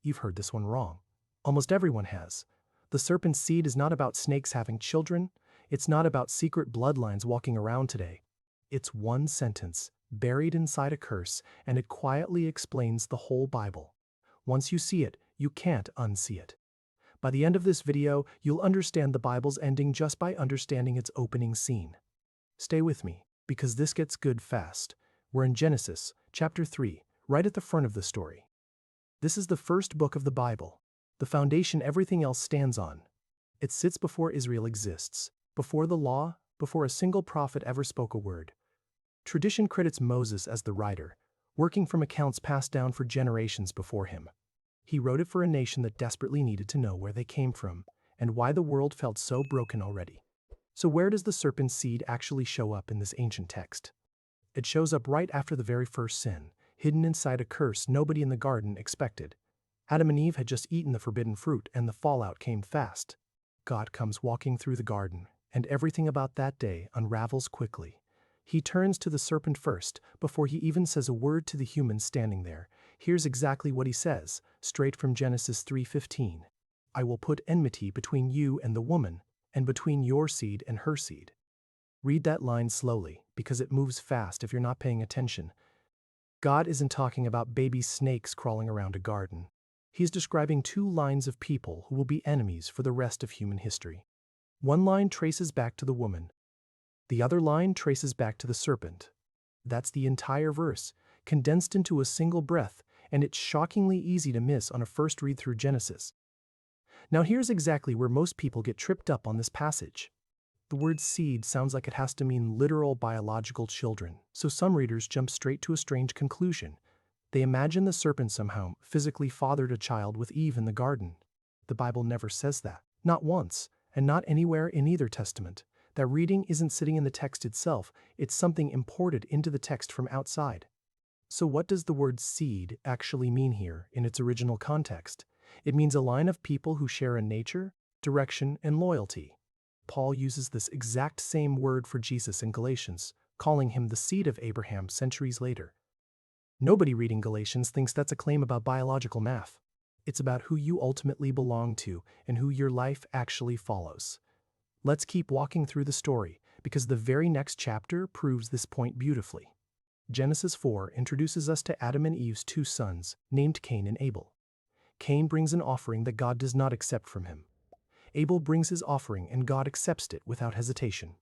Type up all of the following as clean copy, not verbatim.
you've heard this one wrong. Almost everyone has. The serpent's seed is not about snakes having children. It's not about secret bloodlines walking around today. It's one sentence, buried inside a curse, and it quietly explains the whole Bible. Once you see it, you can't unsee it. By the end of this video, you'll understand the Bible's ending just by understanding its opening scene. Stay with me, because this gets good fast. We're in Genesis, chapter 3, right at the front of the story. This is the first book of the Bible, the foundation everything else stands on. It sits before Israel exists, before the law, before a single prophet ever spoke a word. Tradition credits Moses as the writer, working from accounts passed down for generations before him. He wrote it for a nation that desperately needed to know where they came from and why the world felt so broken already. So where does the serpent's seed actually show up in this ancient text? It shows up right after the very first sin, hidden inside a curse nobody in the garden expected. Adam and Eve had just eaten the forbidden fruit and the fallout came fast. God comes walking through the garden, and everything about that day unravels quickly. He turns to the serpent first, before he even says a word to the humans standing there. Here's exactly what he says, straight from Genesis 3:15. I will put enmity between you and the woman, and between your seed and her seed. Read that line slowly, because it moves fast if you're not paying attention. God isn't talking about baby snakes crawling around a garden. He's describing two lines of people who will be enemies for the rest of human history. One line traces back to the woman. The other line traces back to the serpent. That's the entire verse, condensed into a single breath, and it's shockingly easy to miss on a first read through Genesis. Now here's exactly where most people get tripped up on this passage. The word seed sounds like it has to mean literal biological children, so some readers jump straight to a strange conclusion. They imagine the serpent somehow physically fathered a child with Eve in the garden. The Bible never says that, not once, and not anywhere in either testament. That reading isn't sitting in the text itself, it's something imported into the text from outside. So what does the word seed actually mean here in its original context? It means a line of people who share a nature, direction, and loyalty. Paul uses this exact same word for Jesus in Galatians, calling him the seed of Abraham centuries later. Nobody reading Galatians thinks that's a claim about biological math. It's about who you ultimately belong to and who your life actually follows. Let's keep walking through the story, because the very next chapter proves this point beautifully. Genesis 4 introduces us to Adam and Eve's two sons, named Cain and Abel. Cain brings an offering that God does not accept from him. Abel brings his offering and God accepts it without hesitation.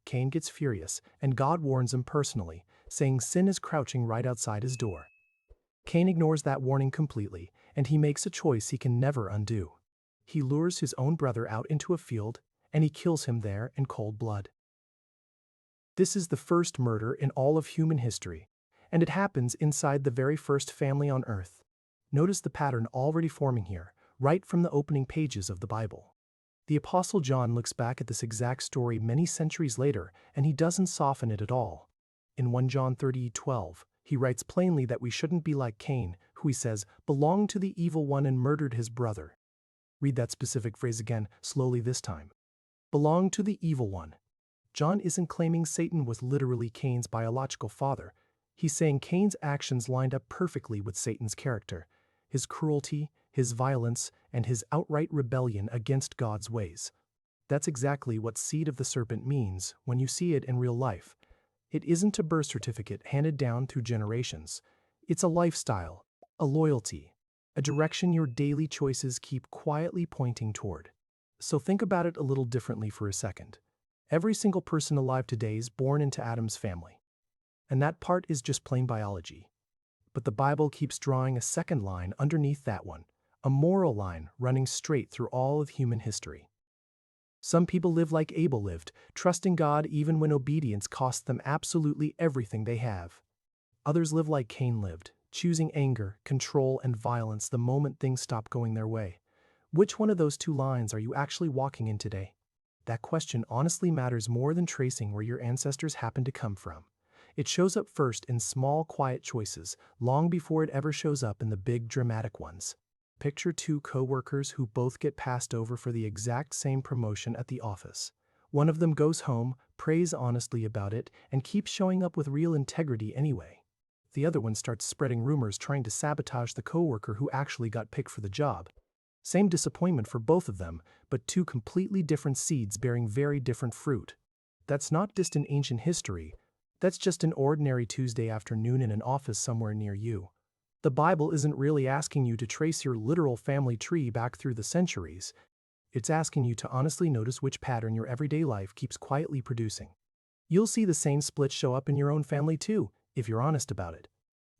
Cain gets furious, and God warns him personally, saying sin is crouching right outside his door. Cain ignores that warning completely, and he makes a choice he can never undo. He lures his own brother out into a field, and he kills him there in cold blood. This is the first murder in all of human history, and it happens inside the very first family on earth. Notice the pattern already forming here, right from the opening pages of the Bible. The Apostle John looks back at this exact story many centuries later, and he doesn't soften it at all. In 1 John 30:12, he writes plainly that we shouldn't be like Cain, who he says belonged to the evil one and murdered his brother. Read that specific phrase again, slowly this time. Belonged to the evil one. John isn't claiming Satan was literally Cain's biological father. He's saying Cain's actions lined up perfectly with Satan's character, his cruelty, his violence, and his outright rebellion against God's ways. That's exactly what seed of the serpent means when you see it in real life. It isn't a birth certificate handed down through generations. It's a lifestyle, a loyalty, a direction your daily choices keep quietly pointing toward. So think about it a little differently for a second. Every single person alive today is born into Adam's family. And that part is just plain biology. But the Bible keeps drawing a second line underneath that one, a moral line running straight through all of human history. Some people live like Abel lived, trusting God even when obedience costs them absolutely everything they have. Others live like Cain lived, choosing anger, control, and violence the moment things stop going their way. Which one of those two lines are you actually walking in today? That question honestly matters more than tracing where your ancestors happen to come from. It shows up first in small, quiet choices, long before it ever shows up in the big, dramatic ones. Picture two co-workers who both get passed over for the exact same promotion at the office. One of them goes home, prays honestly about it, and keeps showing up with real integrity anyway. The other one starts spreading rumors trying to sabotage the coworker who actually got picked for the job. Same disappointment for both of them, but two completely different seeds bearing very different fruit. That's not distant ancient history. That's just an ordinary Tuesday afternoon in an office somewhere near you. The Bible isn't really asking you to trace your literal family tree back through the centuries. It's asking you to honestly notice which pattern your everyday life keeps quietly producing. You'll see the same split show up in your own family too, if you're honest about it.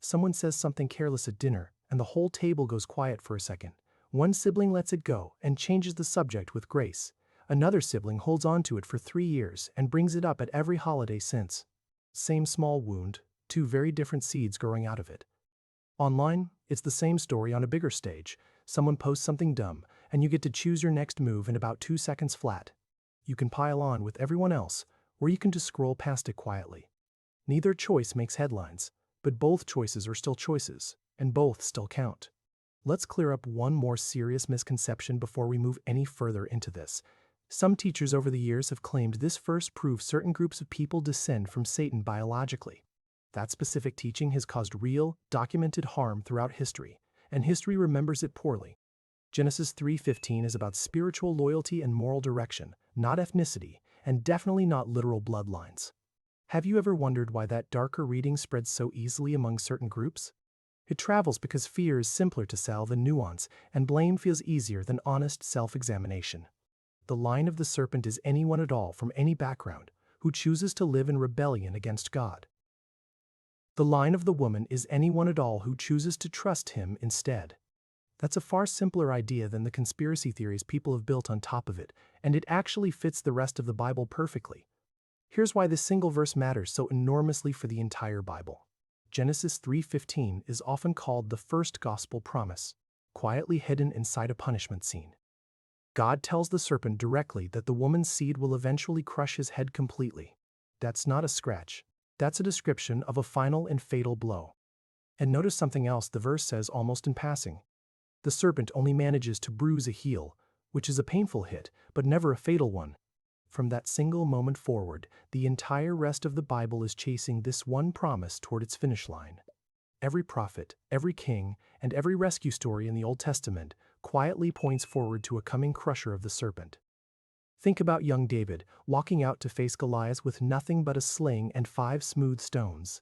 Someone says something careless at dinner, and the whole table goes quiet for a second. One sibling lets it go and changes the subject with grace. Another sibling holds on to it for 3 years and brings it up at every holiday since. Same small wound, two very different seeds growing out of it. Online, it's the same story on a bigger stage. Someone posts something dumb, and you get to choose your next move in about 2 seconds flat. You can pile on with everyone else, or you can just scroll past it quietly. Neither choice makes headlines, but both choices are still choices, and both still count. Let's clear up one more serious misconception before we move any further into this. Some teachers over the years have claimed this verse proves certain groups of people descend from Satan biologically. That specific teaching has caused real, documented harm throughout history, and history remembers it poorly. Genesis 3:15 is about spiritual loyalty and moral direction, not ethnicity, and definitely not literal bloodlines. Have you ever wondered why that darker reading spreads so easily among certain groups? It travels because fear is simpler to sell than nuance, and blame feels easier than honest self-examination. The line of the serpent is anyone at all from any background who chooses to live in rebellion against God. The line of the woman is anyone at all who chooses to trust him instead. That's a far simpler idea than the conspiracy theories people have built on top of it, and it actually fits the rest of the Bible perfectly. Here's why this single verse matters so enormously for the entire Bible. Genesis 3:15 is often called the first gospel promise, quietly hidden inside a punishment scene. God tells the serpent directly that the woman's seed will eventually crush his head completely. That's not a scratch. That's a description of a final and fatal blow. And notice something else the verse says almost in passing. The serpent only manages to bruise a heel, which is a painful hit, but never a fatal one. From that single moment forward, the entire rest of the Bible is chasing this one promise toward its finish line. Every prophet, every king, and every rescue story in the Old Testament quietly points forward to a coming crusher of the serpent. Think about young David walking out to face Goliath with nothing but a sling and 5 smooth stones.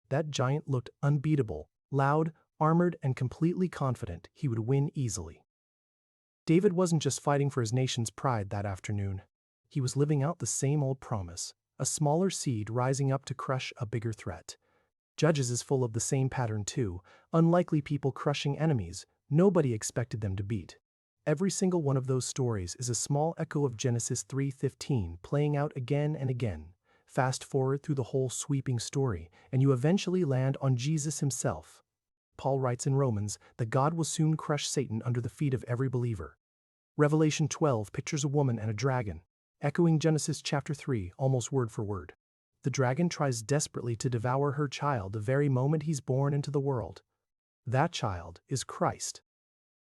That giant looked unbeatable, loud, armored, and completely confident he would win easily. David wasn't just fighting for his nation's pride that afternoon. He was living out the same old promise, a smaller seed rising up to crush a bigger threat. Judges is full of the same pattern too, unlikely people crushing enemies nobody expected them to beat. Every single one of those stories is a small echo of Genesis 3:15 playing out again and again. Fast forward through the whole sweeping story, and you eventually land on Jesus himself. Paul writes in Romans that God will soon crush Satan under the feet of every believer. Revelation 12 pictures a woman and a dragon, echoing Genesis chapter 3 almost word for word. The dragon tries desperately to devour her child the very moment he's born into the world. That child is Christ,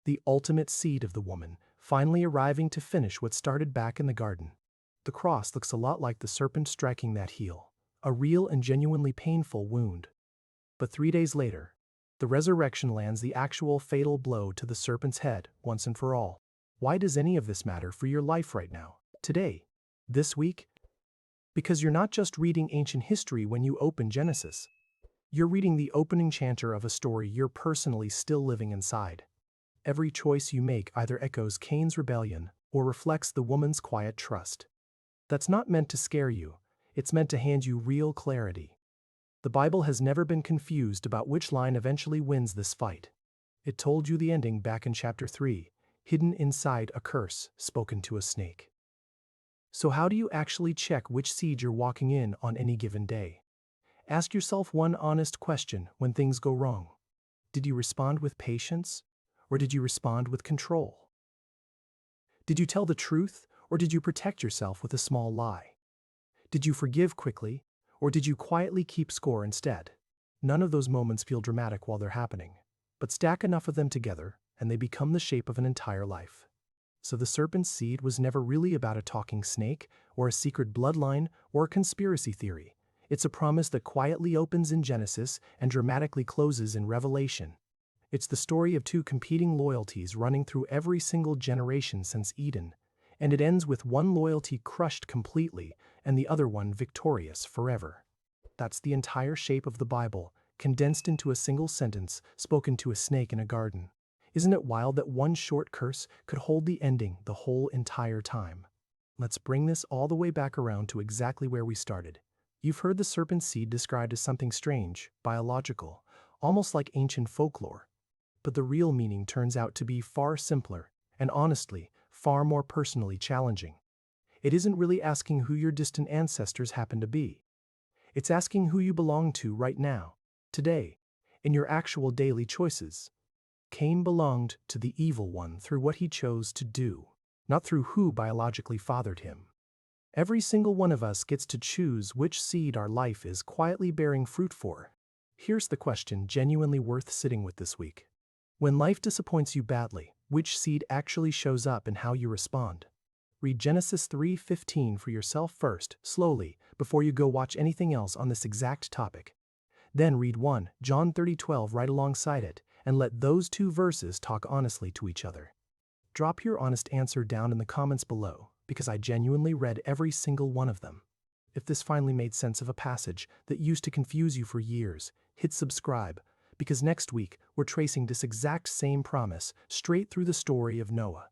the ultimate seed of the woman, finally arriving to finish what started back in the garden. The cross looks a lot like the serpent striking that heel, a real and genuinely painful wound. But 3 days later, the resurrection lands the actual fatal blow to the serpent's head once and for all. Why does any of this matter for your life right now, today, this week? Because you're not just reading ancient history when you open Genesis. You're reading the opening chapter of a story you're personally still living inside. Every choice you make either echoes Cain's rebellion or reflects the woman's quiet trust. That's not meant to scare you, it's meant to hand you real clarity. The Bible has never been confused about which line eventually wins this fight. It told you the ending back in chapter 3, hidden inside a curse spoken to a snake. So how do you actually check which seed you're walking in on any given day? Ask yourself one honest question when things go wrong. Did you respond with patience, or did you respond with control? Did you tell the truth, or did you protect yourself with a small lie? Did you forgive quickly, or did you quietly keep score instead? None of those moments feel dramatic while they're happening, but stack enough of them together, and they become the shape of an entire life. So the serpent's seed was never really about a talking snake, or a secret bloodline, or a conspiracy theory. It's a promise that quietly opens in Genesis and dramatically closes in Revelation. It's the story of two competing loyalties running through every single generation since Eden, and it ends with one loyalty crushed completely and the other one victorious forever. That's the entire shape of the Bible, condensed into a single sentence spoken to a snake in a garden. Isn't it wild that one short curse could hold the ending the whole entire time? Let's bring this all the way back around to exactly where we started. You've heard the serpent seed described as something strange, biological, almost like ancient folklore. But the real meaning turns out to be far simpler, and honestly, far more personally challenging. It isn't really asking who your distant ancestors happen to be. It's asking who you belong to right now, today, in your actual daily choices. Cain belonged to the evil one through what he chose to do, not through who biologically fathered him. Every single one of us gets to choose which seed our life is quietly bearing fruit for. Here's the question genuinely worth sitting with this week. When life disappoints you badly, which seed actually shows up and how you respond? Read Genesis 3:15 for yourself first, slowly, before you go watch anything else on this exact topic. Then read 1 John 30:12 right alongside it, and let those two verses talk honestly to each other. Drop your honest answer down in the comments below, because I genuinely read every single one of them. If this finally made sense of a passage that used to confuse you for years, hit subscribe, because next week we're tracing this exact same promise straight through the story of Noah.